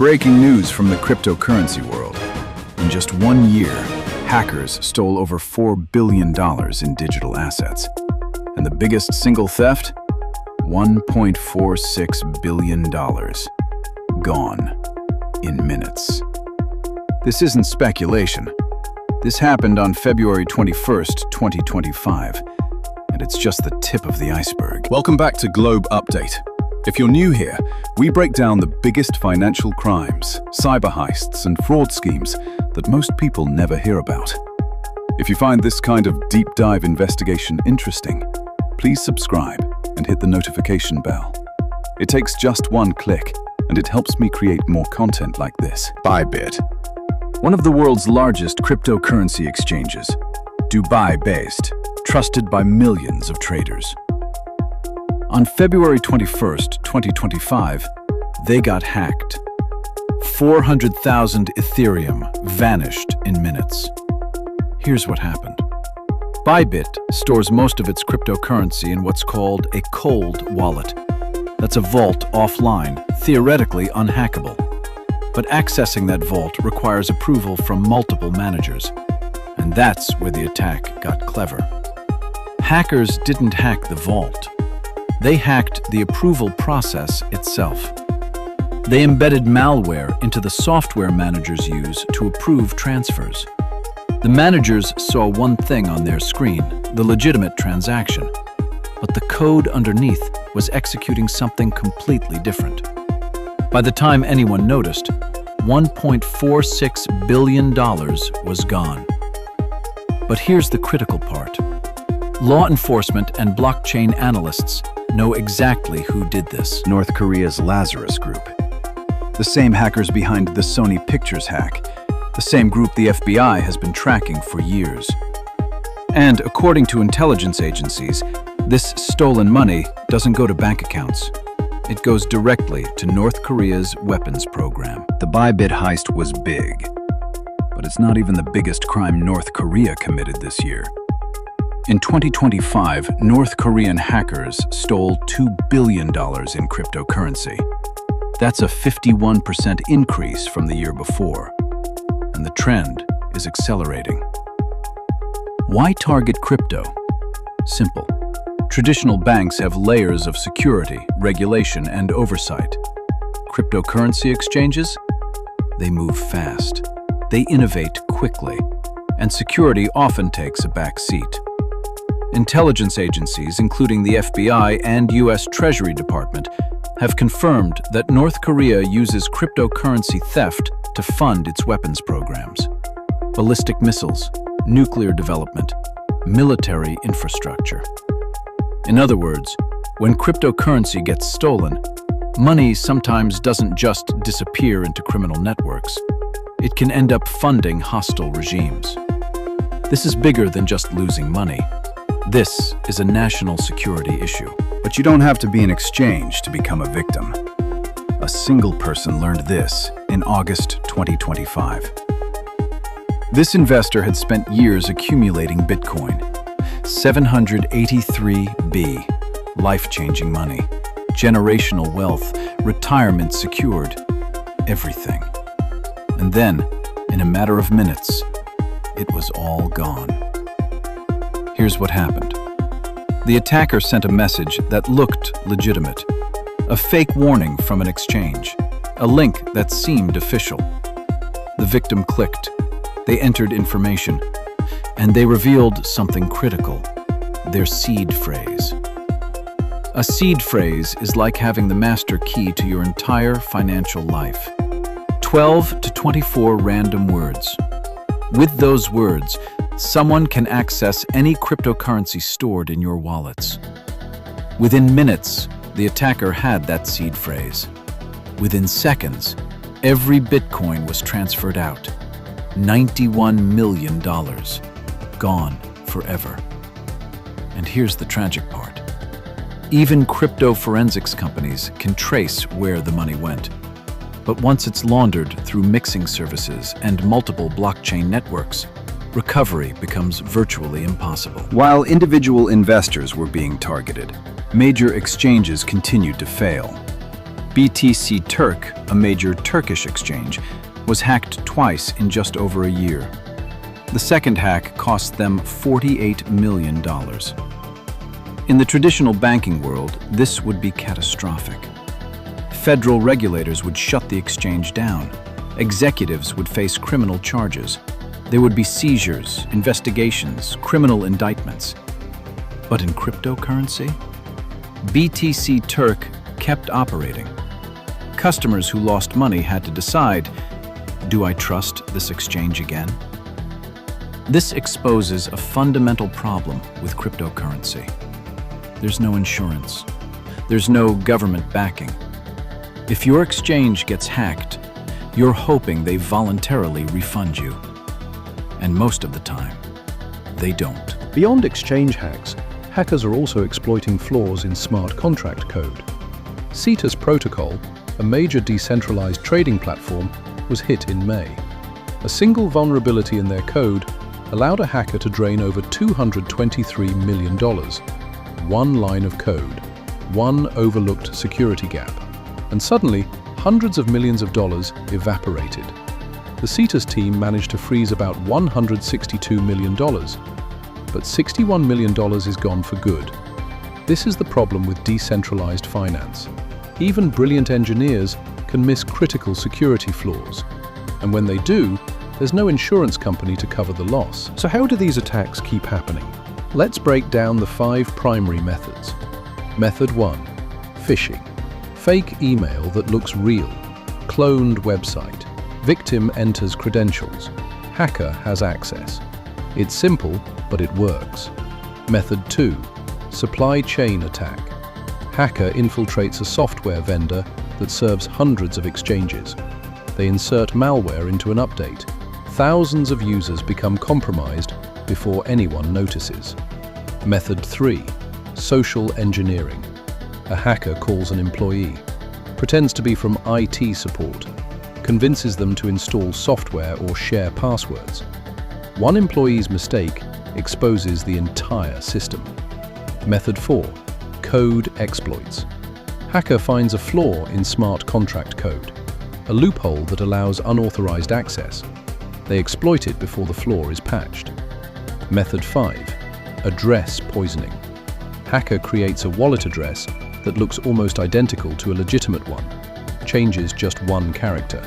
Breaking news from the cryptocurrency world. In just 1 year, hackers stole over $4 billion in digital assets. And the biggest single theft? $1.46 billion. Gone in minutes. This isn't speculation. This happened on February 21st, 2025. And it's just the tip of the iceberg. Welcome back to Globe Update. If you're new here, we break down the biggest financial crimes, cyber heists, and fraud schemes that most people never hear about. If you find this kind of deep dive investigation interesting, please subscribe and hit the notification bell. It takes just one click, and it helps me create more content like this. Bybit, one of the world's largest cryptocurrency exchanges, Dubai-based, trusted by millions of traders. On February 21st, 2025, they got hacked. 400,000 Ethereum vanished in minutes. Here's what happened. Bybit stores most of its cryptocurrency in what's called a cold wallet. That's a vault offline, theoretically unhackable. But accessing that vault requires approval from multiple managers. And that's where the attack got clever. Hackers didn't hack the vault. They hacked the approval process itself. They embedded malware into the software managers use to approve transfers. The managers saw one thing on their screen, the legitimate transaction, but the code underneath was executing something completely different. By the time anyone noticed, $1.46 billion was gone. But here's the critical part. Law enforcement and blockchain analysts know exactly who did this. North Korea's Lazarus Group. The same hackers behind the Sony Pictures hack. The same group the FBI has been tracking for years. And according to intelligence agencies, this stolen money doesn't go to bank accounts. It goes directly to North Korea's weapons program. The Bybit heist was big, but it's not even the biggest crime North Korea committed this year. In 2025, North Korean hackers stole $2 billion in cryptocurrency. That's a 51% increase from the year before, and the trend is accelerating. Why target crypto? Simple. Traditional banks have layers of security, regulation, and oversight. Cryptocurrency exchanges? They move fast. They innovate quickly, and security often takes a back seat. Intelligence agencies, including the FBI and U.S. Treasury Department, have confirmed that North Korea uses cryptocurrency theft to fund its weapons programs. Ballistic missiles, nuclear development, military infrastructure. In other words, when cryptocurrency gets stolen, money sometimes doesn't just disappear into criminal networks. It can end up funding hostile regimes. This is bigger than just losing money. This is a national security issue. But you don't have to be an exchange to become a victim. A single person learned this in August 2025. This investor had spent years accumulating Bitcoin. 783B, life-changing money, generational wealth, retirement secured, everything. And then, in a matter of minutes, it was all gone. Here's what happened. The attacker sent a message that looked legitimate. A fake warning from an exchange. A link that seemed official. The victim clicked. They entered information. And they revealed something critical. Their seed phrase. A seed phrase is like having the master key to your entire financial life. 12 to 24 random words. With those words, someone can access any cryptocurrency stored in your wallets. Within minutes, the attacker had that seed phrase. Within seconds, every Bitcoin was transferred out. $91 million. Gone forever. And here's the tragic part. Even crypto forensics companies can trace where the money went. But once it's laundered through mixing services and multiple blockchain networks, recovery becomes virtually impossible. While individual investors were being targeted, major exchanges continued to fail. BTC Turk, a major Turkish exchange, was hacked twice in just over a year. The second hack cost them $48 million. In the traditional banking world, this would be catastrophic. Federal regulators would shut the exchange down. Executives would face criminal charges. There would be seizures, investigations, criminal indictments. But in cryptocurrency, BTC Turk kept operating. Customers who lost money had to decide, do I trust this exchange again? This exposes a fundamental problem with cryptocurrency. There's no insurance. There's no government backing. If your exchange gets hacked, you're hoping they voluntarily refund you. And most of the time, they don't. Beyond exchange hacks, hackers are also exploiting flaws in smart contract code. Cetus Protocol, a major decentralized trading platform, was hit in May. A single vulnerability in their code allowed a hacker to drain over $223 million. One line of code, one overlooked security gap, and suddenly hundreds of millions of dollars evaporated. The Cetus team managed to freeze about $162 million, but $61 million is gone for good. This is the problem with decentralized finance. Even brilliant engineers can miss critical security flaws, and when they do, there's no insurance company to cover the loss. So how do these attacks keep happening? Let's break down the 5 primary methods. Method 1. Phishing. Fake email that looks real. Cloned website. Victim enters credentials. Hacker has access. It's simple, but it works. Method 2. Supply chain attack. Hacker infiltrates a software vendor that serves hundreds of exchanges. They insert malware into an update. Thousands of users become compromised before anyone notices. Method 3. Social engineering. A hacker calls an employee, pretends to be from IT support, convinces them to install software or share passwords. One employee's mistake exposes the entire system. Method 4. Code exploits. Hacker finds a flaw in smart contract code, a loophole that allows unauthorized access. They exploit it before the flaw is patched. Method 5. Address poisoning. Hacker creates a wallet address that looks almost identical to a legitimate one, changes just one character.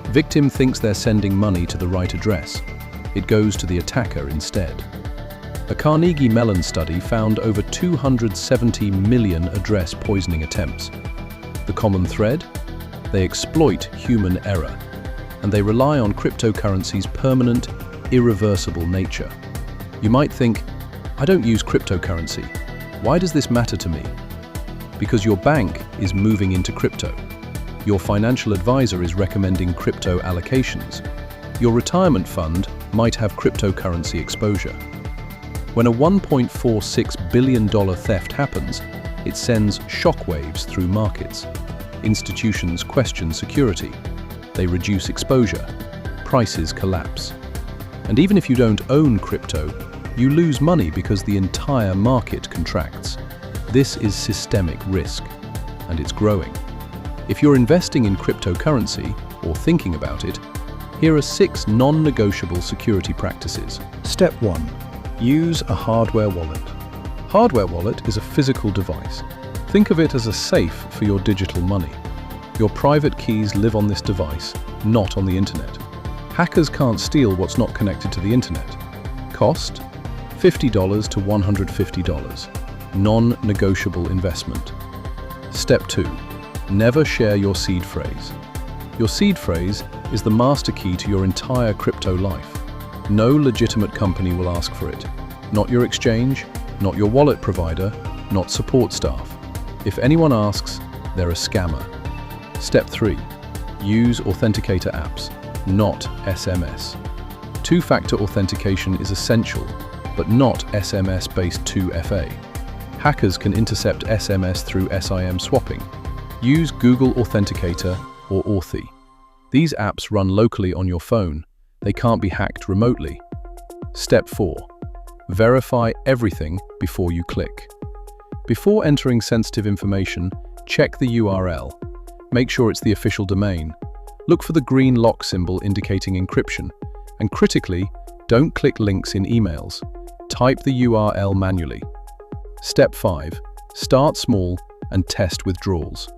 Victim thinks they're sending money to the right address. It goes to the attacker instead. A Carnegie Mellon study found over 270 million address poisoning attempts. The common thread? They exploit human error, and they rely on cryptocurrency's permanent, irreversible nature. You might think, I don't use cryptocurrency. Why does this matter to me? Because your bank is moving into crypto. Your financial advisor is recommending crypto allocations. Your retirement fund might have cryptocurrency exposure. When a $1.46 billion theft happens, it sends shockwaves through markets. Institutions question security. They reduce exposure. Prices collapse. And even if you don't own crypto, you lose money because the entire market contracts. This is systemic risk, and it's growing. If you're investing in cryptocurrency, or thinking about it, here are 6 non-negotiable security practices. Step 1. Use a hardware wallet. Hardware wallet is a physical device. Think of it as a safe for your digital money. Your private keys live on this device, not on the internet. Hackers can't steal what's not connected to the internet. Cost? $50 to $150. Non-negotiable investment. Step 2. Never share your seed phrase. Your seed phrase is the master key to your entire crypto life. No legitimate company will ask for it. Not your exchange, not your wallet provider, not support staff. If anyone asks, they're a scammer. Step 3. Use authenticator apps, not SMS. Two-factor authentication is essential, but not SMS-based 2FA. Hackers can intercept SMS through SIM swapping. Use Google Authenticator or Authy. These apps run locally on your phone. They can't be hacked remotely. Step 4. Verify everything before you click. Before entering sensitive information, check the URL. Make sure it's the official domain. Look for the green lock symbol indicating encryption. And critically, don't click links in emails. Type the URL manually. Step 5. Start small and test withdrawals.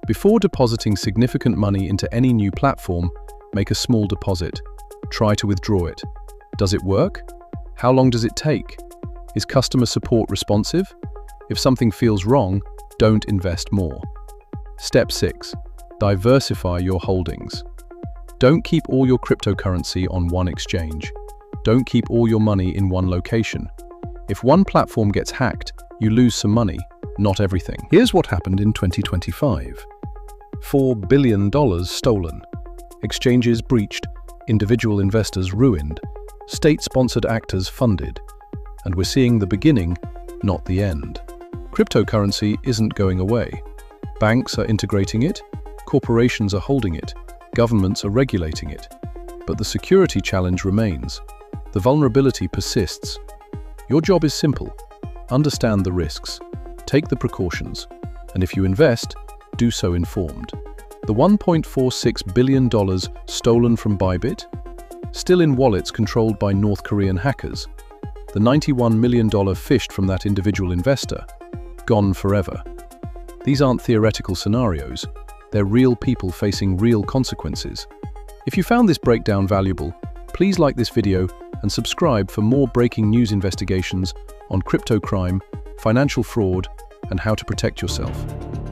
Before depositing significant money into any new platform, make a small deposit. Try to withdraw it. Does it work? How long does it take? Is customer support responsive? If something feels wrong, don't invest more. Step 6. Diversify your holdings. Don't keep all your cryptocurrency on one exchange. Don't keep all your money in one location. If one platform gets hacked, you lose some money, not everything. Here's what happened in 2025. $4 billion stolen. Exchanges breached, individual investors ruined, state-sponsored actors funded. And we're seeing the beginning, not the end. Cryptocurrency isn't going away. Banks are integrating it, corporations are holding it, governments are regulating it. But the security challenge remains. The vulnerability persists. Your job is simple. Understand the risks, take the precautions, and if you invest, do so informed. The $1.46 billion stolen from Bybit? Still in wallets controlled by North Korean hackers. The $91 million phished from that individual investor? Gone forever. These aren't theoretical scenarios. They're real people facing real consequences. If you found this breakdown valuable, please like this video and subscribe for more breaking news investigations on crypto crime, financial fraud, and how to protect yourself.